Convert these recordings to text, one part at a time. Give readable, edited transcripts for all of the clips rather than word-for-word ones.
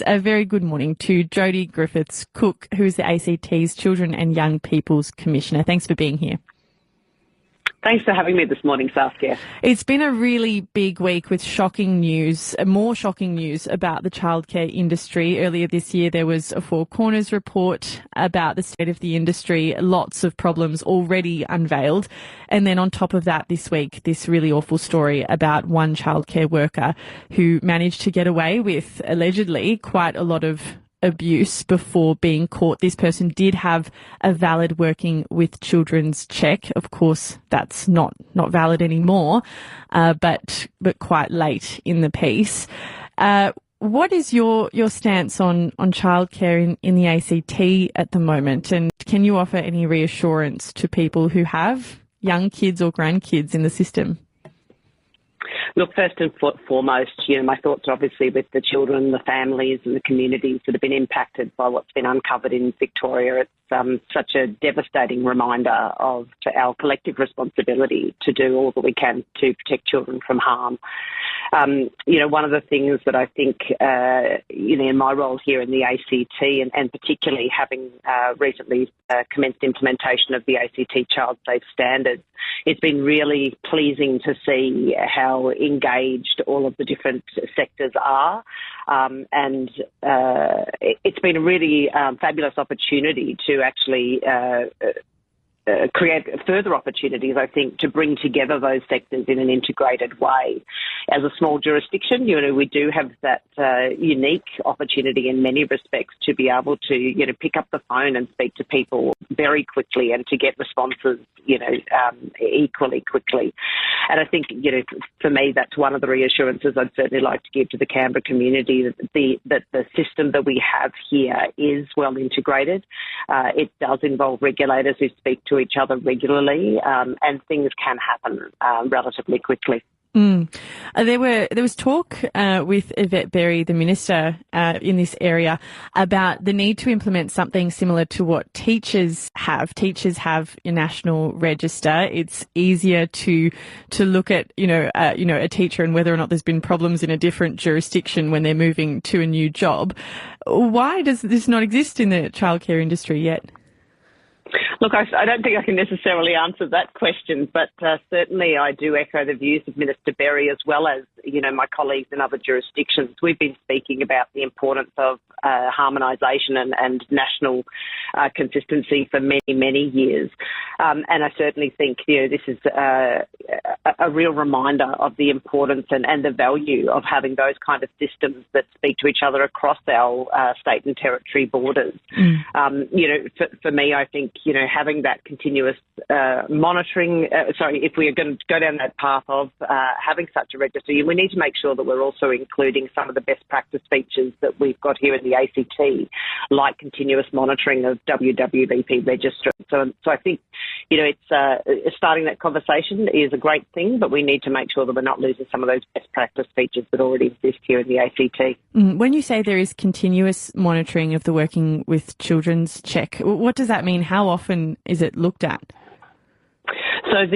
A very good morning to Jodie Griffiths-Cook, who is the ACT's Children and Young People's Commissioner. Thanks for being here. Thanks for having me this morning, Saskia. It's been a really big week with shocking news, more shocking news about the childcare industry. Earlier this year, there was a Four Corners report about the state of the industry, lots of problems already unveiled. And then on top of that, this week, this really awful story about one childcare worker who managed to get away with, allegedly, quite a lot of abuse before being caught. This person did have a valid working with children's check. Of course, that's not valid anymore, but quite late in the piece. What is your stance on childcare in the ACT at the moment? And can you offer any reassurance to people who have young kids or grandkids in the system? Look, first and foremost, my thoughts are obviously with the children, the families and the communities that have been impacted by what's been uncovered in Victoria. It's such a devastating reminder of our collective responsibility to do all that we can to protect children from harm. One of the things that I think, in my role here in the ACT and particularly having recently commenced implementation of the ACT Child Safe Standards, it's been really pleasing to see how engaged all of the different sectors are. And it's been a really fabulous opportunity to actually create further opportunities, I think, to bring together those sectors in an integrated way. As a small jurisdiction, we do have that unique opportunity in many respects to be able to, pick up the phone and speak to people very quickly and to get responses, equally quickly. And I think, for me, that's one of the reassurances I'd certainly like to give to the Canberra community, that the system that we have here is well integrated. It does involve regulators who speak to each other regularly, and things can happen relatively quickly. There was talk with Yvette Berry, the Minister in this area, about the need to implement something similar to what teachers have. Teachers have a national register. It's easier to look at a teacher and whether or not there's been problems in a different jurisdiction when they're moving to a new job. Why does this not exist in the childcare industry yet? Look, I don't think I can necessarily answer that question, but certainly I do echo the views of Minister Berry as well as, my colleagues in other jurisdictions. We've been speaking about the importance of harmonisation and national consistency for many, many years. And I certainly think, this is a real reminder of the importance and the value of having those kind of systems that speak to each other across our state and territory borders. For me, I think, having that continuous monitoring, if we are going to go down that path of having such a register, we need to make sure that we're also including some of the best practice features that we've got here in the ACT, like continuous monitoring of WWVP register. So I think, it's starting that conversation is a great thing, but we need to make sure that we're not losing some of those best practice features that already exist here in the ACT. When you say there is continuous monitoring of the working with children's check, what does that mean? How often is it looked at? So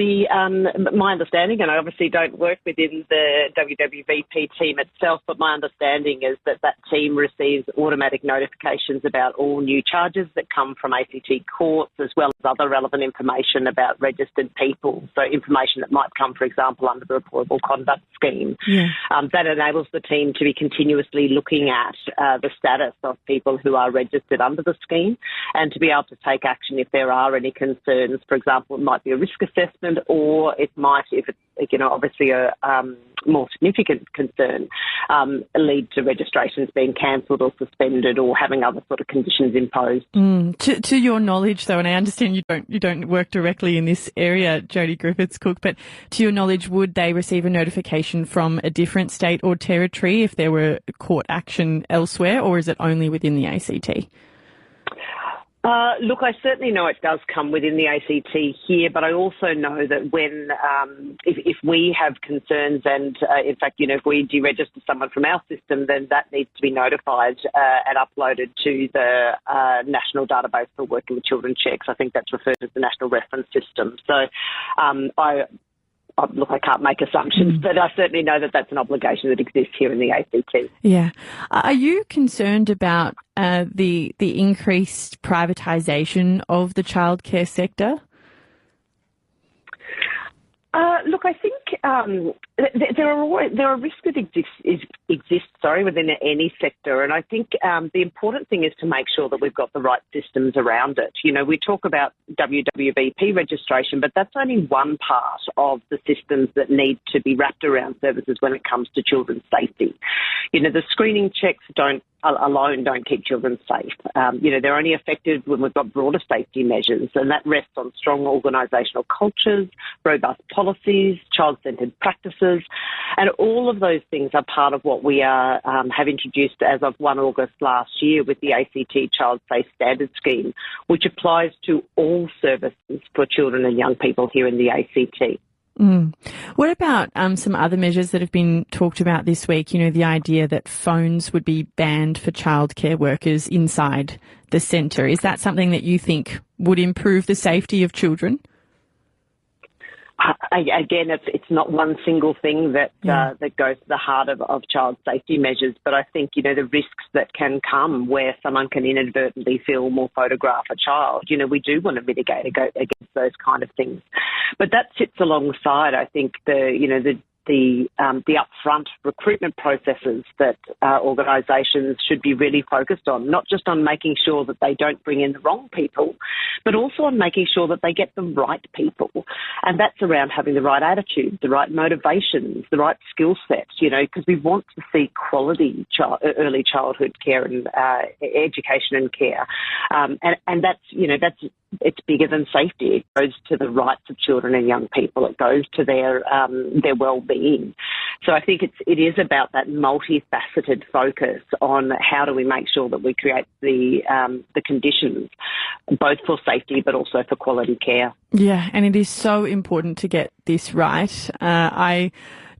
my understanding, and I obviously don't work within the WWVP team itself, but my understanding is that team receives automatic notifications about all new charges that come from ACT courts, as well as other relevant information about registered people. So information that might come, for example, under the Reportable Conduct Scheme. Yeah. That enables the team to be continuously looking at the status of people who are registered under the scheme and to be able to take action if there are any concerns. For example, it might be a risk assessment, or it might, if it's obviously a more significant concern, lead to registrations being cancelled or suspended or having other sort of conditions imposed. To your knowledge, though, and I understand you don't work directly in this area, Jodie Griffiths-Cook, but to your knowledge, would they receive a notification from a different state or territory if there were court action elsewhere, or is it only within the ACT? Look, I certainly know it does come within the ACT here, but I also know that when, if we have concerns and, in fact, if we deregister someone from our system, then that needs to be notified and uploaded to the National Database for Working with Children Checks. I think that's referred to as the National Reference System. So look, I can't make assumptions, but I certainly know that that's an obligation that exists here in the ACT. Yeah. Are you concerned about the increased privatisation of the childcare sector? Look, I think there are risks that exist within any sector, and I think the important thing is to make sure that we've got the right systems around it. You know, we talk about WWBP registration, but that's only one part of the systems that need to be wrapped around services when it comes to children's safety. You know, the screening checks alone don't keep children safe. You know, they're only effective when we've got broader safety measures, and that rests on strong organisational cultures, robust policies, child-centred practices, and all of those things are part of what we have introduced as of 1 August last year with the ACT Child Safe Standard Scheme, which applies to all services for children and young people here in the ACT. What about some other measures that have been talked about this week? You know, the idea that phones would be banned for childcare workers inside the centre. Is that something that you think would improve the safety of children? Again, it's not one single thing that goes to the heart of child safety measures, but I think, you know, the risks that can come where someone can inadvertently film or photograph a child, you know, we do want to mitigate against those kind of things. But that sits alongside, I think, the upfront recruitment processes that organisations should be really focused on, not just on making sure that they don't bring in the wrong people, but also on making sure that they get the right people. And that's around having the right attitude, the right motivations, the right skill sets, you know, because we want to see quality early childhood care and education and care. And that's, you know, it's bigger than safety. It goes to the rights of children and young people. It goes to their well-being. So I think it is about that multifaceted focus on how do we make sure that we create the conditions both for safety but also for quality care. Yeah, and it is so important to get this right. I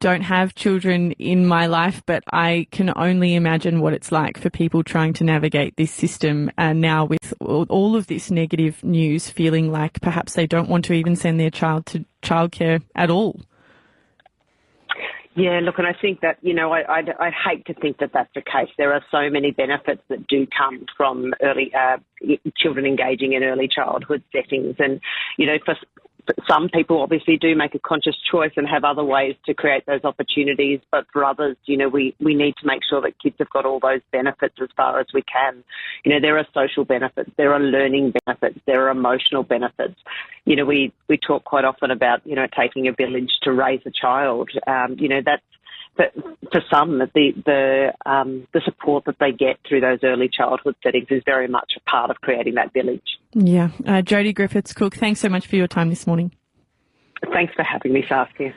don't have children in my life, but I can only imagine what it's like for people trying to navigate this system now with all of this negative news, feeling like perhaps they don't want to even send their child to childcare at all. Yeah, look, and I think that, you know, I'd hate to think that that's the case. There are so many benefits that do come from early children engaging in early childhood settings. And, you know, for some people obviously do make a conscious choice and have other ways to create those opportunities. But for others, you know, we need to make sure that kids have got all those benefits as far as we can. You know, there are social benefits, there are learning benefits, there are emotional benefits. You know, we talk quite often about, you know, taking a village to raise a child. You know, that's, for some, the support that they get through those early childhood settings is very much a part of creating that village. Yeah. Jodie Griffiths-Cook, thanks so much for your time this morning. Thanks for having me, Saskia.